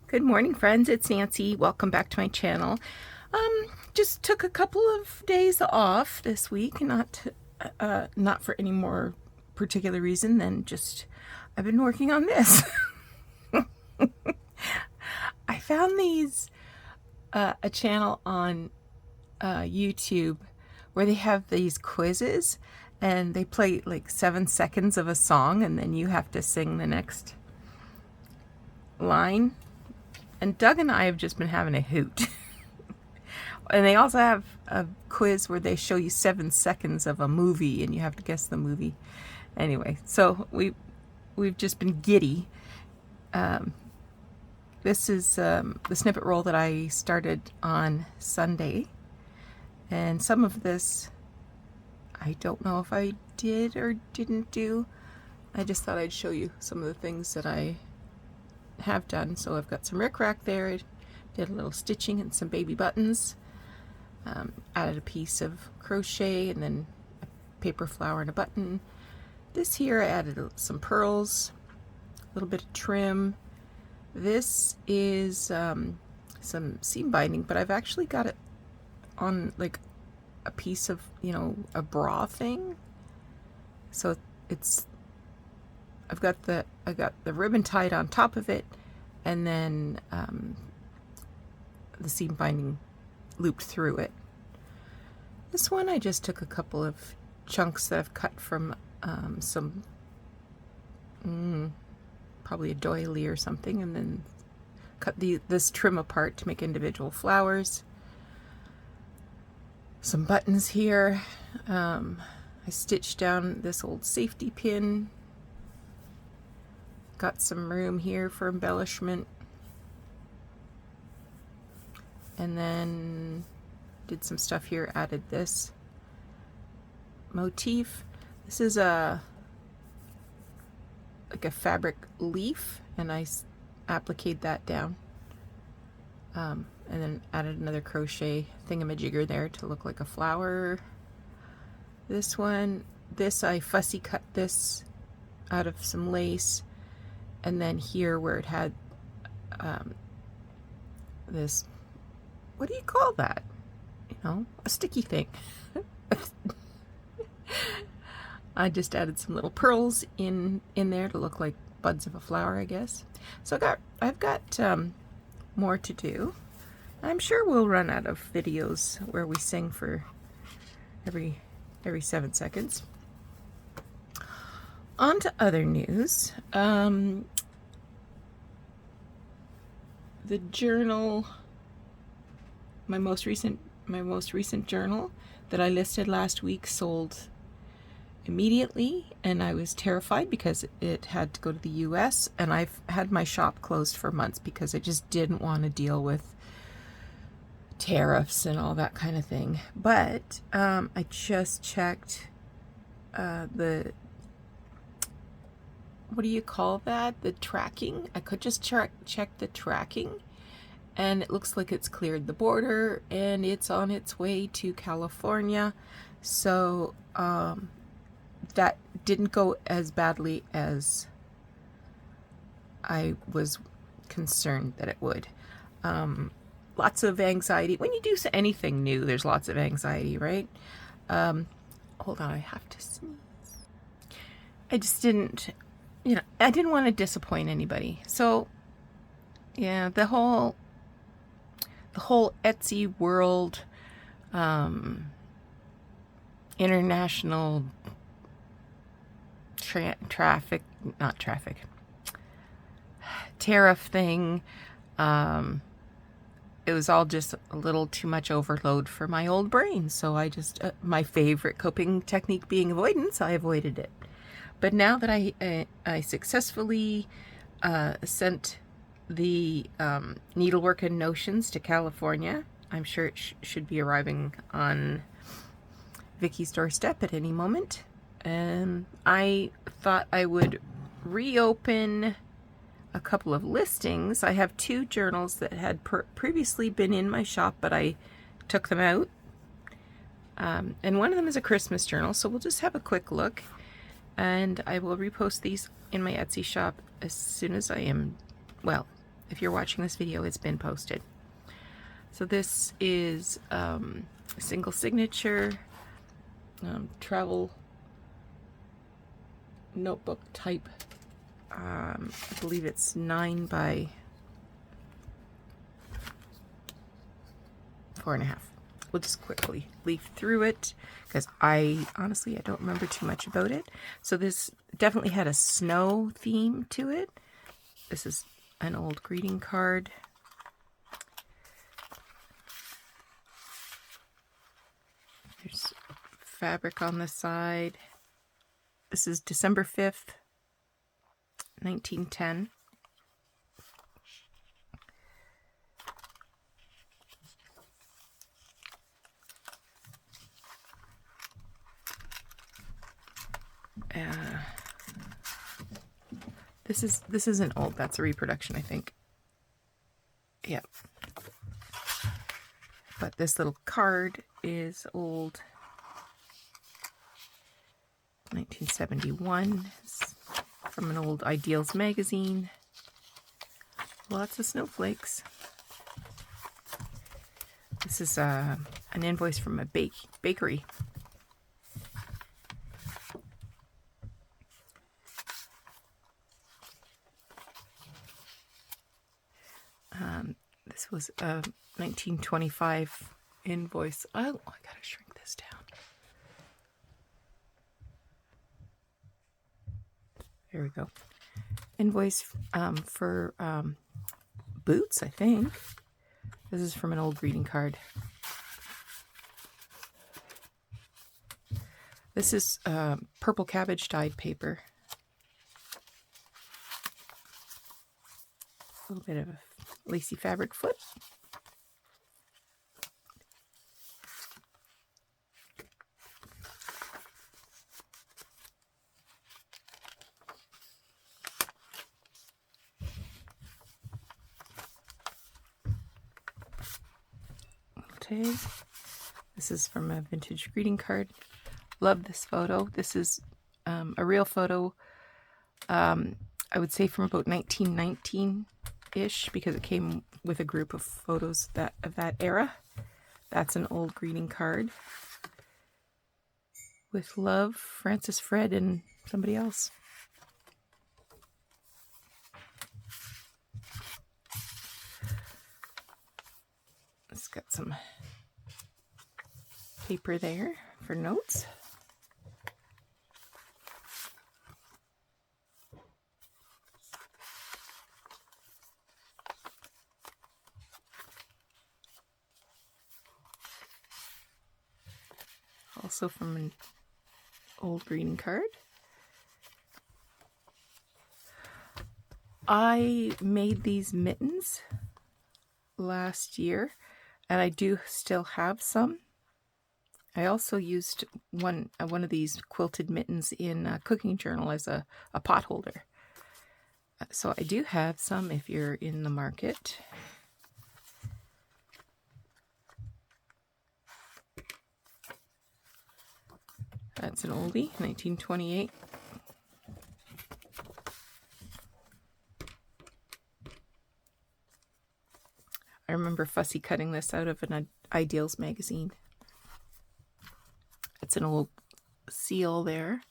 Good morning, friends. It's Nancy. Welcome back to my channel. Just took a couple of days off this week, not for any more particular reason than just I've been working on this. I found these a channel on YouTube where they have these quizzes and they play like 7 seconds of a song and then you have to sing the next line. And Doug and I have just been having a hoot. And they also have a quiz where they show you 7 seconds of a movie and you have to guess the movie. Anyway, so we've just been giddy. This is the snippet roll that I started on Sunday. And some of this, I don't know if I did or didn't do. I just thought I'd show you some of the things that I have done. So I've got some rickrack there. I did a little stitching and some baby buttons. Added a piece of crochet and then a paper flower and a button. This here I added some pearls, a little bit of trim. This is some seam binding, but I've actually got it on like a piece of, a bra thing. So it's I got the ribbon tied on top of it, and then the seam binding looped through it. This one I just took a couple of chunks that I've cut from some probably a doily or something, and then cut this trim apart to make individual flowers. Some buttons here. I stitched down this old safety pin. Got some room here for embellishment. And then did some stuff here, added this motif. This is like a fabric leaf, and I appliqued that down. And then added another crochet thingamajigger there to look like a flower. This I fussy cut this out of some lace. And then here where it had this, what do you call that? A sticky thing. I just added some little pearls in there to look like buds of a flower, I guess. So I've got more to do. I'm sure we'll run out of videos where we sing for every 7 seconds. On to other news. The journal, my most recent journal that I listed last week sold immediately, and I was terrified because it had to go to the US, and I've had my shop closed for months because I just didn't want to deal with tariffs and all that kind of thing. But I just checked the, what do you call that? The tracking. I could just check the tracking, and it looks like it's cleared the border and it's on its way to California. So that didn't go as badly as I was concerned that it would. Lots of anxiety. When you do anything new, there's lots of anxiety, right? Hold on, I have to sneeze. I just didn't, I didn't want to disappoint anybody. So, yeah, the whole Etsy world, international tariff thing, it was all just a little too much overload for my old brain. So I just, my favorite coping technique being avoidance, I avoided it. But now that I successfully sent the needlework and notions to California, I'm sure it should be arriving on Vicky's doorstep at any moment. I thought I would reopen a couple of listings. I have 2 journals that had previously been in my shop, but I took them out. And one of them is a Christmas journal, so we'll just have a quick look. And I will repost these in my Etsy shop as soon as I am, well, if you're watching this video, it's been posted. So this is a single signature travel notebook type. I believe it's 9 by 4.5. We'll just quickly leaf through it because honestly I don't remember too much about it. So this definitely had a snow theme to it. This is an old greeting card. There's fabric on the side. This is December 5th, 1910. This isn't old. That's a reproduction, I think. Yep. But this little card is old. 1971. It's from an old Ideals magazine. Lots of snowflakes. This is an invoice from a bakery. This was a 1925 invoice. Oh, I gotta shrink this down. There we go. Invoice for boots, I think. This is from an old greeting card. This is purple cabbage dyed paper. A little bit of a lacy fabric foot. Okay. This is from a vintage greeting card. Love this photo. This is a real photo. I would say from about 1919-ish, because it came with a group of photos of that era. That's an old greeting card. With love, Francis, Fred, and somebody else. It's got some paper there for notes. Also from an old greeting card. I made these mittens last year, and I do still have some. I also used one of these quilted mittens in a cooking journal as a pot holder. So I do have some if you're in the market. That's an oldie, 1928. I remember fussy cutting this out of an Ideals magazine. It's an old seal there.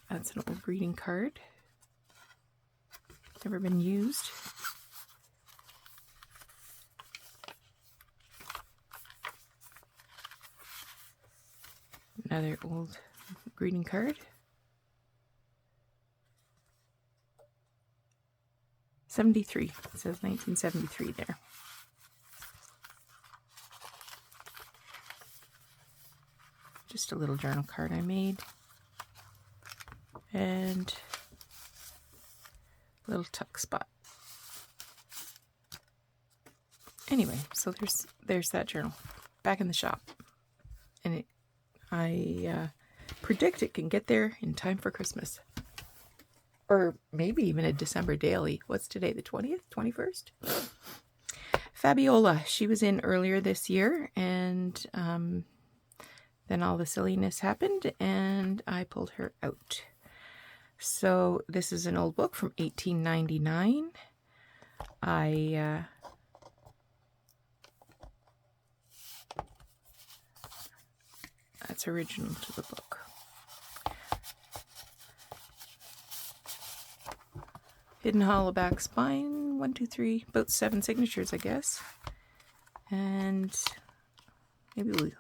That's an old greeting card. Never been used. Another old greeting card. 73. It says 1973 there. Just a little journal card I made. And a little tuck spot. Anyway, so there's that journal back in the shop. And I predict it can get there in time for Christmas. or maybe even a December daily. What's today, the 20th, 21st? Fabiola, she was in earlier this year, and then all the silliness happened, and I pulled her out. So this is an old book from 1899. That's original to the book. Hidden hollow back spine, 1, 2, 3, about 7 signatures, I guess. And maybe we...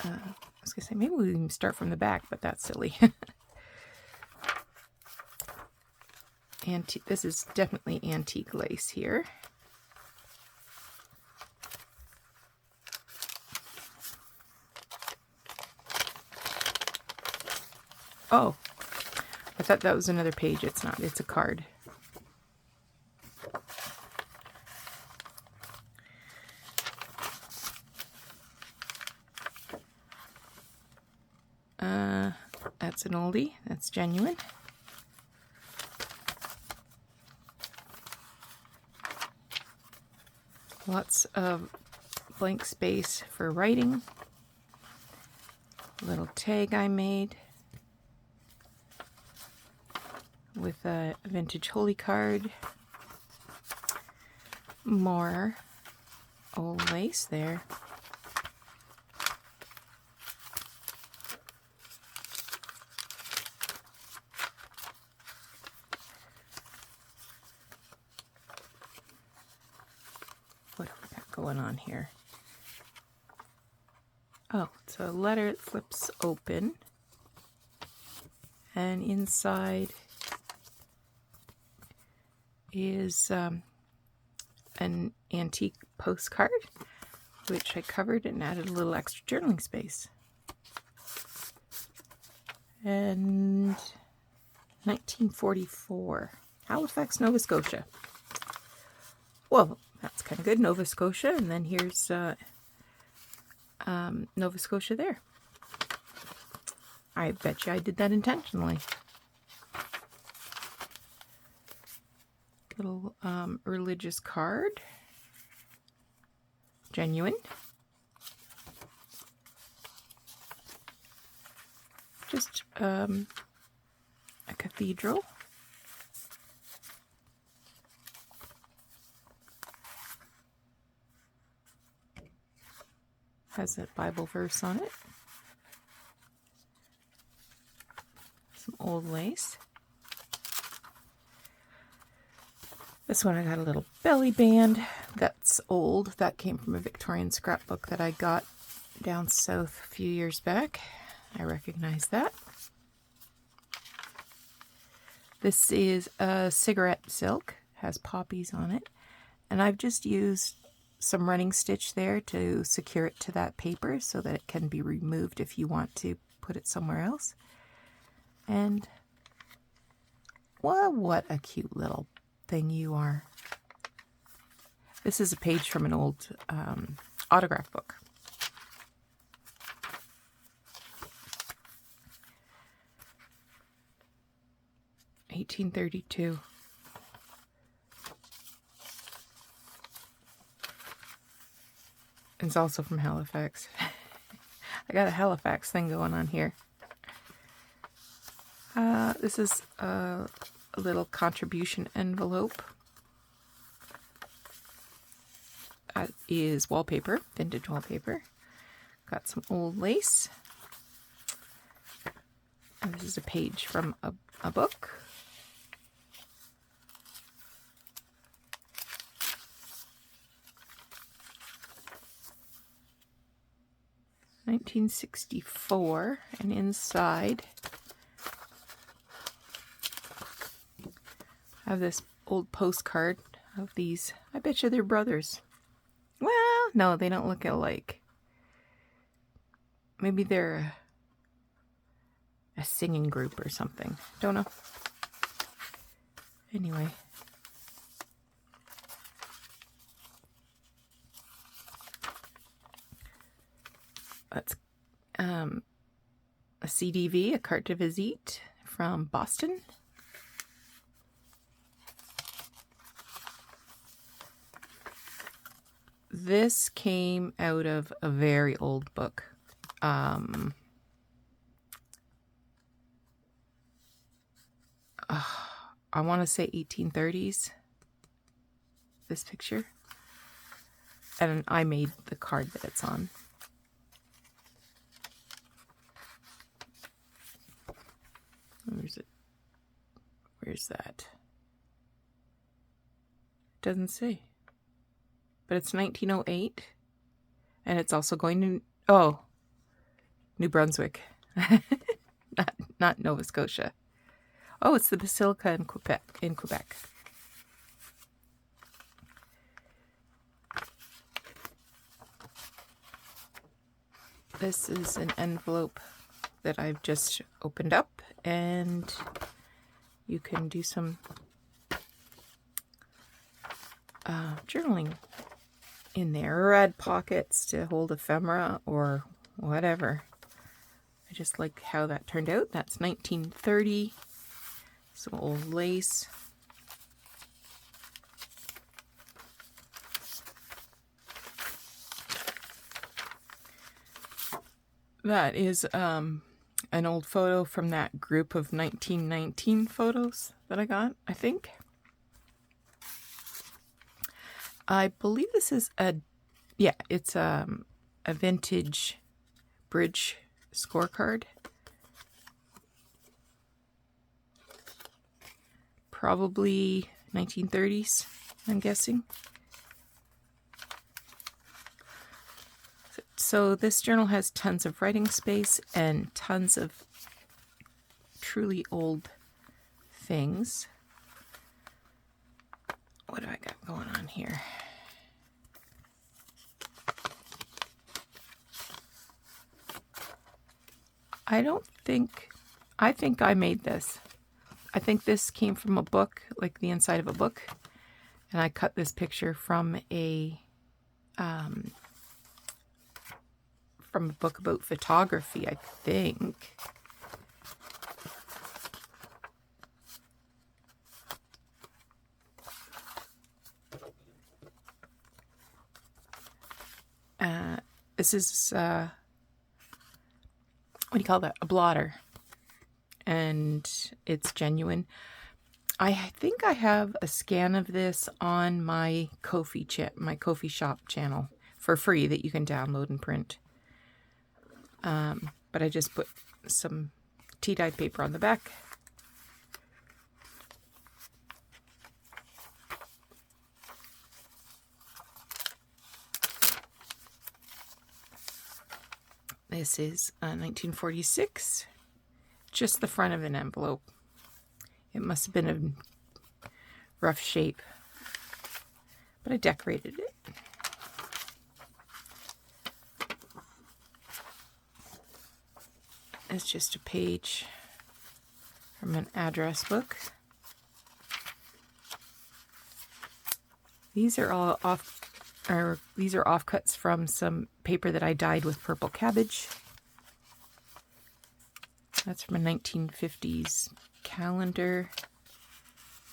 I was going to say, maybe we can start from the back, but that's silly. This is definitely antique lace here. Oh, I thought that was another page. It's not. It's a card. That's an oldie. That's genuine. Lots of blank space for writing. A little tag I made with a vintage holy card. More old lace there. What have we got going on here? Oh, it's a letter that flips open, and inside is an antique postcard, which I covered and added a little extra journaling space. And 1944, Halifax, Nova Scotia. Well, that's kind of good, Nova Scotia, and then here's Nova Scotia there. I bet you I did that intentionally. Little religious card. Genuine. Just a cathedral. Has a Bible verse on it. Some old lace. This one I got a little belly band. That's old. That came from a Victorian scrapbook that I got down south a few years back. I recognize that. This is a cigarette silk. Has poppies on it. And I've just used some running stitch there to secure it to that paper so that it can be removed if you want to put it somewhere else. And well, what a cute little thing you are. This is a page from an old autograph book. (1832). It's also from Halifax. I got a Halifax thing going on here. This is a little contribution envelope. That is wallpaper, vintage wallpaper. Got some old lace. And this is a page from a book. (1964), and inside I have this old postcard of these. I bet you they're brothers. Well, no, they don't look alike. Maybe they're a singing group or something. Don't know. Anyway. That's a CDV, a carte de visite from Boston. This came out of a very old book. I want to say 1830s, this picture. And I made the card that it's on. Where's it? Where's that? Doesn't say. But it's 1908. And it's also going to, oh, New Brunswick. not Nova Scotia. Oh, it's the Basilica in Quebec. This is an envelope that I've just opened up, and you can do some journaling in there, or add pockets to hold ephemera or whatever. I just like how that turned out. That's 1930. Some old lace. That is an old photo from that group of 1919 photos that I got, I think. I believe this is it's a vintage bridge scorecard. Probably 1930s, I'm guessing. So this journal has tons of writing space and tons of truly old things. What do I got going on here? I think I made this. I think this came from a book, like the inside of a book. And I cut this picture from a book about photography, I think. This is, what do you call that? A blotter. And it's genuine. I think I have a scan of this on my Ko-fi shop channel for free that you can download and print. But I just put some tea-dyed paper on the back. This is 1946, just the front of an envelope. It must have been a rough shape, but I decorated it. It's just a page from an address book. These are all offcuts from some paper that I dyed with purple cabbage. That's from a 1950s calendar.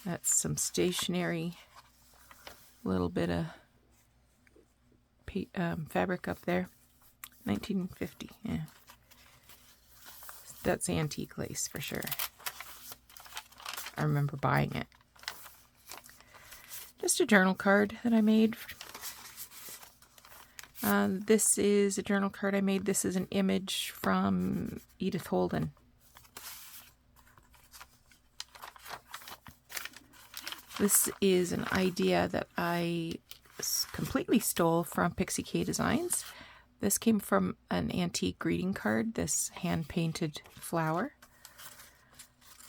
That's some stationery. A little bit of fabric up there. 1950, yeah. That's antique lace for sure. I remember buying it. Just a journal card that I made. This is a journal card I made. This is an image from Edith Holden. This is an idea that I completely stole from Pixie K Designs. This came from an antique greeting card, this hand-painted flower.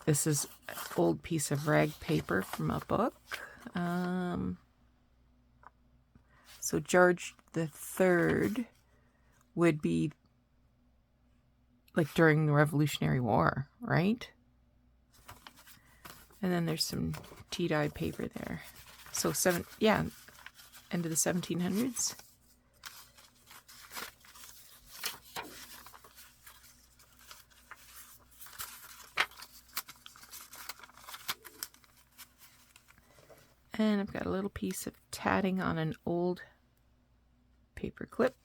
This is an old piece of rag paper from a book. So George III would be like during the Revolutionary War, right? And then there's some tea-dyed paper there. So end of the 1700s. And I've got a little piece of tatting on an old paper clip.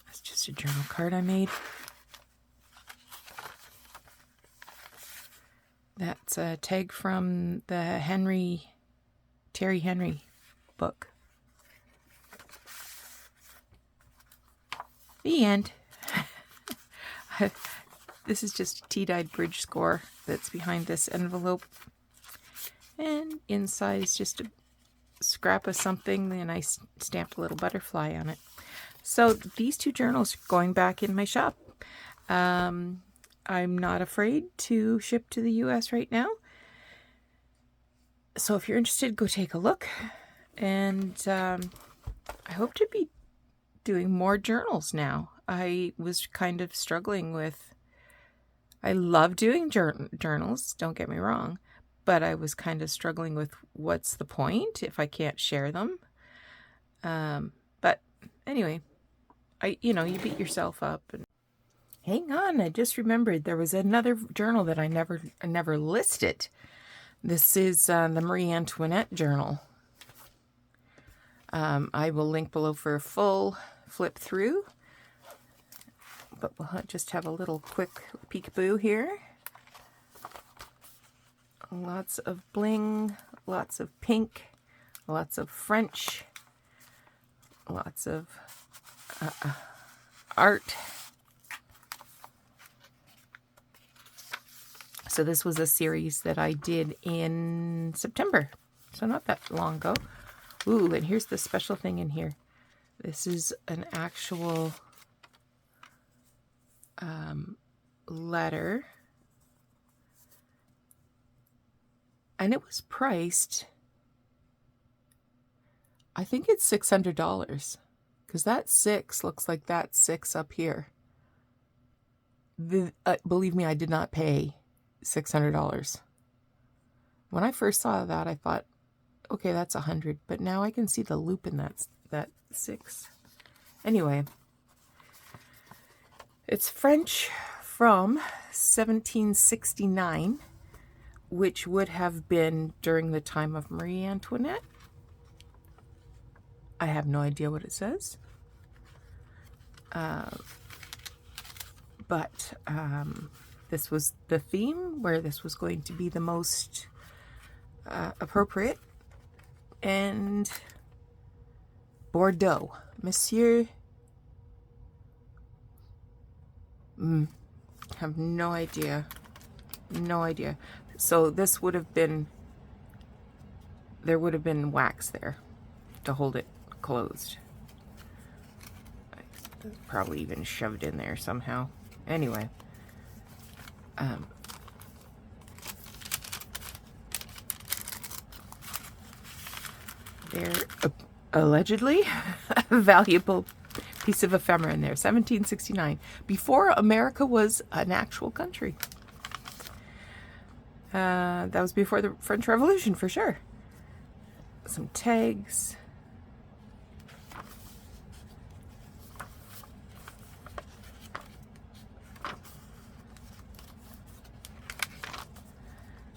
That's just a journal card I made. That's a tag from the Terry Henry book. The end. This is just a tea-dyed bridge score that's behind this envelope. And inside is just a scrap of something, and I stamped a little butterfly on it. So these two journals are going back in my shop. I'm not afraid to ship to the US right now. So if you're interested, go take a look. And I hope to be doing more journals now. I was kind of struggling with, I love doing journals, don't get me wrong, but I was kind of struggling with what's the point if I can't share them. But anyway, you beat yourself up. And hang on, I just remembered there was another journal that I never listed. This is the Marie-Antoinette journal. I will link below for a full flip through, but we'll just have a little quick peekaboo here. Lots of bling, lots of pink, lots of French, lots of art. So this was a series that I did in September, so not that long ago. Ooh, and here's the special thing in here. This is an actual letter, and it was priced, I think it's $600, because that 6 looks like that 6 up here. Believe me, I did not pay $600. When I first saw that, I thought, okay, that's $100, but now I can see the loop in that 6. Anyway, it's French from 1769, which would have been during the time of Marie-Antoinette. I have no idea what it says. But this was the theme, where this was going to be the most appropriate. And Bordeaux, Monsieur. Have no idea. No idea. So this would have been, there would have been wax there to hold it closed. Probably even shoved in there somehow. Anyway. They're allegedly a valuable piece of ephemera in there. 1769, before America was an actual country. That was before the French Revolution, for sure. Some tags.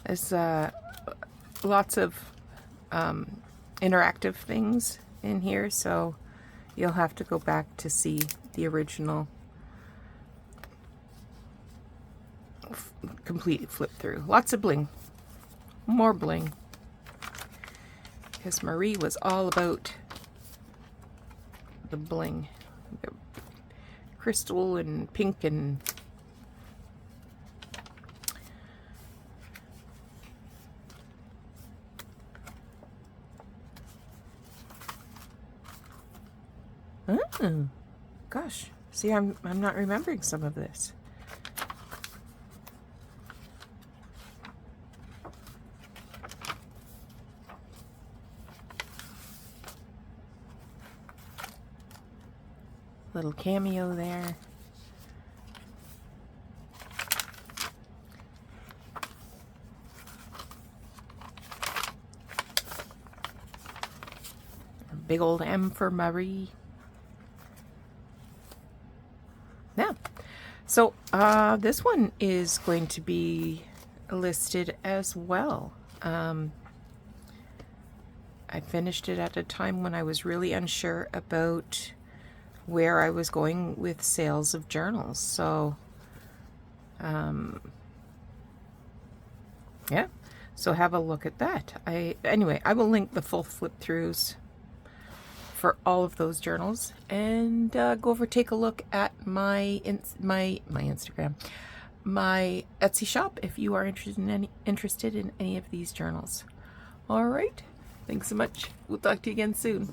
There's lots of interactive things in here, so you'll have to go back to see the original complete flip through. Lots of bling. More bling. Because Marie was all about the bling. The crystal and pink and oh, gosh. See, I'm not remembering some of this. Little cameo there. A big old M for Marie. So this one is going to be listed as well. I finished it at a time when I was really unsure about where I was going with sales of journals. So yeah, so have a look at that. Anyway, I will link the full flip throughs for all of those journals, and go over take a look at my Instagram, my Etsy shop if you are interested in any of these journals. All right, thanks so much. We'll talk to you again soon.